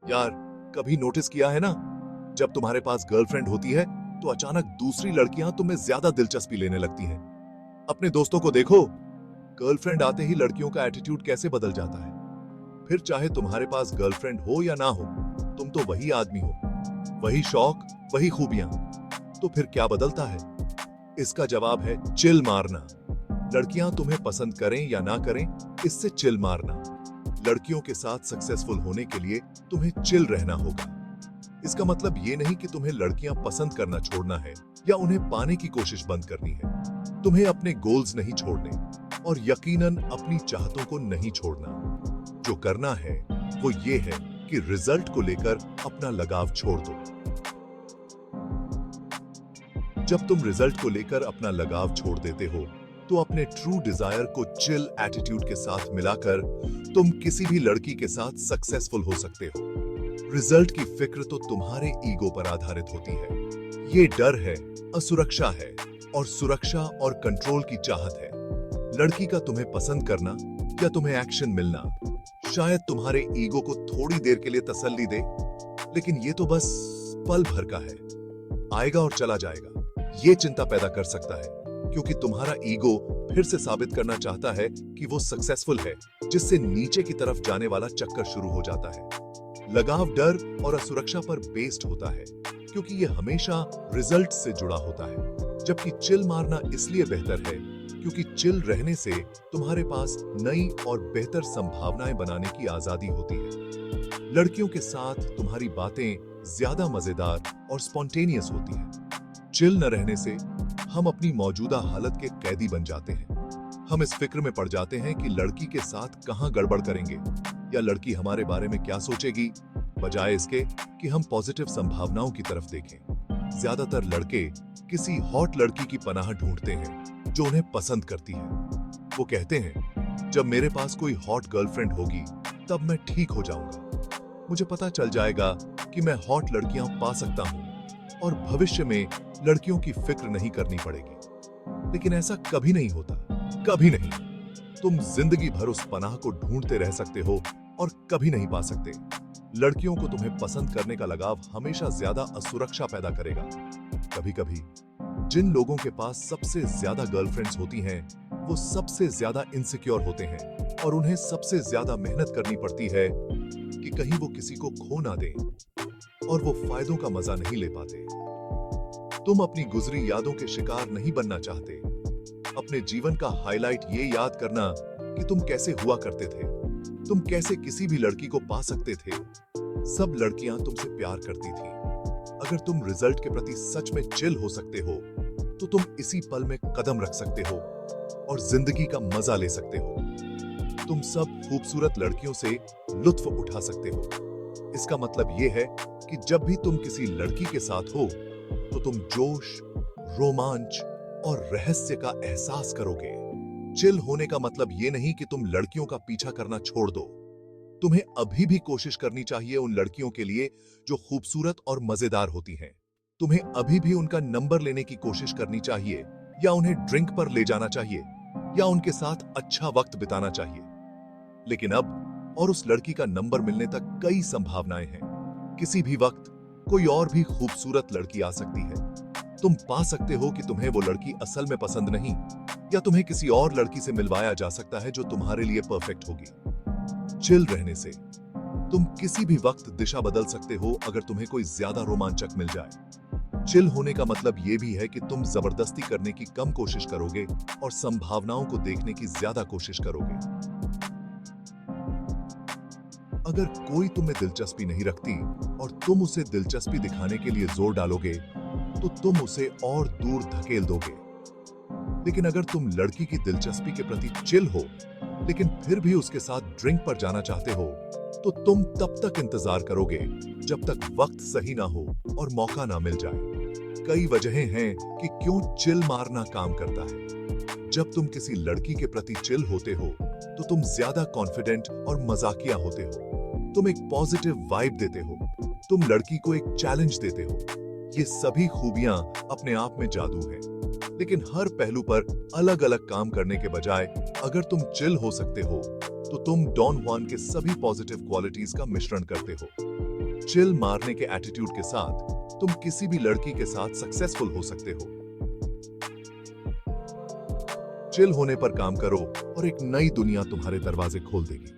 यार, कभी नोटिस किया है ना, जब तुम्हारे पास गर्लफ्रेंड होती है तो अचानक दूसरी लड़कियां तुम्हें ज्यादा दिलचस्पी लेने लगती हैं। अपने दोस्तों को देखो, गर्लफ्रेंड आते ही लड़कियों का एटीट्यूड कैसे बदल जाता है। फिर चाहे तुम्हारे पास गर्लफ्रेंड हो या ना हो, तुम तो वही आदमी हो, वही शौक, वही खूबियां। तो फिर क्या बदलता है? इसका जवाब है चिल मारना। लड़कियां तुम्हें पसंद करें या ना करें, इससे चिल मारना। लड़कियों के साथ सक्सेसफुल होने के लिए तुम्हें चिल रहना होगा। इसका मतलब ये नहीं कि तुम्हें लड़कियां पसंद करना छोड़ना है या उन्हें पाने की कोशिश बंद करनी है। तुम्हें अपने गोल्स नहीं छोड़ने और यकीनन अपनी चाहतों को नहीं छोड़ना। जो करना है वो ये है कि रिजल्ट को लेकर अपना लगाव छोड़ दो। जब तुम रिजल्ट को लेकर अपना लगाव छोड़ देते हो तो अपने ट्रू डिजायर को चिल एटीट्यूड के साथ मिलाकर तुम किसी भी लड़की के साथ सक्सेसफुल हो सकते हो। रिजल्ट की फिक्र तो तुम्हारे ईगो पर आधारित होती है। ये डर है, असुरक्षा है, और सुरक्षा और कंट्रोल की चाहत है। लड़की का तुम्हें पसंद करना या तुम्हें एक्शन मिलना शायद तुम्हारे ईगो को थोड़ी देर के लिए तसल्ली दे, लेकिन ये तो बस पल भर का है। आएगा और चला जाएगा। ये चिंता पैदा कर सकता है क्योंकि तुम्हारा ईगो फिर से साबित करना चाहता है कि वो सक्सेसफुल है, जिससे नीचे की तरफ जाने वाला चक्कर शुरू हो जाता है। लगाव डर और असुरक्षा पर बेस्ड होता है क्योंकि ये हमेशा रिजल्ट से जुड़ा होता है, जबकि चिल मारना इसलिए बेहतर है क्योंकि चिल रहने से तुम्हारे पास नई और बेहतर संभावनाएं बनाने की आजादी होती है। लड़कियों के साथ तुम्हारी बातें ज्यादा मजेदार और स्पॉन्टेनियस होती हैं। चिल न रहने से हम अपनी मौजूदा हालत के कैदी बन जाते हैं। हम इस फिक्र में पड़ जाते हैं कि लड़की के साथ कहां गड़बड़ करेंगे या लड़की हमारे बारे में क्या सोचेगी, बजाय इसके कि हम पॉजिटिव संभावनाओं की तरफ देखें। ज्यादातर लड़के किसी हॉट लड़की की पनाह ढूंढते हैं जो उन्हें पसंद करती है। वो कहते हैं, जब मेरे पास कोई हॉट गर्लफ्रेंड होगी तब मैं ठीक हो जाऊंगा। मुझे पता चल जाएगा कि मैं हॉट लड़कियां पा सकता हूं और भविष्य में लड़कियों की फिक्र नहीं करनी पड़ेगी। लेकिन ऐसा कभी नहीं होता, कभी नहीं। तुम जिंदगी भर उस पनाह को ढूंढते रह सकते हो और कभी नहीं पा सकते। लड़कियों को तुम्हें पसंद करने का लगाव हमेशा ज्यादा असुरक्षा पैदा करेगा। कभी-कभी जिन लोगों के पास सबसे ज्यादा गर्लफ्रेंड्स होती हैं, वो सबसे ज्यादा इनसिक्योर होते हैं और उन्हें सबसे ज्यादा मेहनत करनी पड़ती है कि कहीं वो किसी को खो ना दें और वो फायदों का मजा नहीं ले पाते। तुम अपनी गुजरी यादों के शिकार नहीं बनना चाहते। अपने जीवन का हाईलाइट ये याद करना कि तुम कैसे हुआ करते थे, तुम कैसे किसी भी लड़की को पा सकते थे। सब लड़कियां तुमसे प्यार करती थी। अगर तुम रिजल्ट के प्रति सच में चिल हो सकते हो तो तुम इसी पल में कदम रख सकते हो और जिंदगी का मजा ले सकते हो। तुम सब खूबसूरत लड़कियों से लुत्फ उठा सकते हो। इसका मतलब यह है कि जब भी तुम किसी लड़की के साथ हो तो तुम जोश, रोमांच और रहस्य का एहसास करोगे। चिल होने का मतलब यह नहीं कि तुम लड़कियों का पीछा करना छोड़ दो। तुम्हें अभी भी कोशिश करनी चाहिए उन लड़कियों के लिए जो खूबसूरत और मजेदार होती हैं। तुम्हें अभी भी उनका नंबर लेने की कोशिश करनी चाहिए या उन्हें ड्रिंक पर ले जाना चाहिए या उनके साथ अच्छा वक्त बिताना चाहिए। लेकिन अब और उस लड़की का नंबर मिलने तक कई संभावनाएं हैं। किसी भी वक्त कोई और भी खूबसूरत लड़की आ सकती है। तुम पा सकते हो कि तुम्हें वो लड़की असल में पसंद नहीं, या तुम्हें किसी और लड़की से मिलवाया जा सकता है जो तुम्हारे लिए परफेक्ट होगी। चिल रहने से तुम किसी भी वक्त दिशा बदल सकते हो अगर तुम्हें कोई ज्यादा रोमांचक मिल जाए। चिल होने का मतलब यह भी है कि तुम जबरदस्ती करने की कम कोशिश करोगे और संभावनाओं को देखने की ज्यादा कोशिश करोगे। अगर कोई तुम्हें दिलचस्पी नहीं रखती और तुम उसे दिलचस्पी दिखाने के लिए जोर डालोगे तो तुम उसे और दूर धकेल दोगे। लेकिन अगर तुम लड़की की दिलचस्पी के प्रति चिल हो लेकिन फिर भी उसके साथ ड्रिंक पर जाना चाहते हो तो तुम तब तक इंतजार करोगे जब तक वक्त सही ना हो और मौका ना मिल जाए। कई वजहें हैं कि क्यों चिल मारना काम करता है। जब तुम किसी लड़की के प्रति चिल होते हो तो तुम ज्यादा कॉन्फिडेंट और मजाकिया होते हो। तुम एक पॉजिटिव वाइब देते हो, तुम लड़की को एक चैलेंज देते हो। ये सभी खूबियां अपने आप में जादू है। लेकिन हर पहलू पर अलग अलग काम करने के बजाय अगर तुम चिल हो सकते हो तो तुम डॉन जुआन के सभी पॉजिटिव क्वालिटीज का मिश्रण करते हो। चिल मारने के एटीट्यूड के साथ तुम किसी भी लड़की के साथ सक्सेसफुल हो सकते हो। चिल होने पर काम करो और एक नई दुनिया तुम्हारे दरवाजे खोल देगी।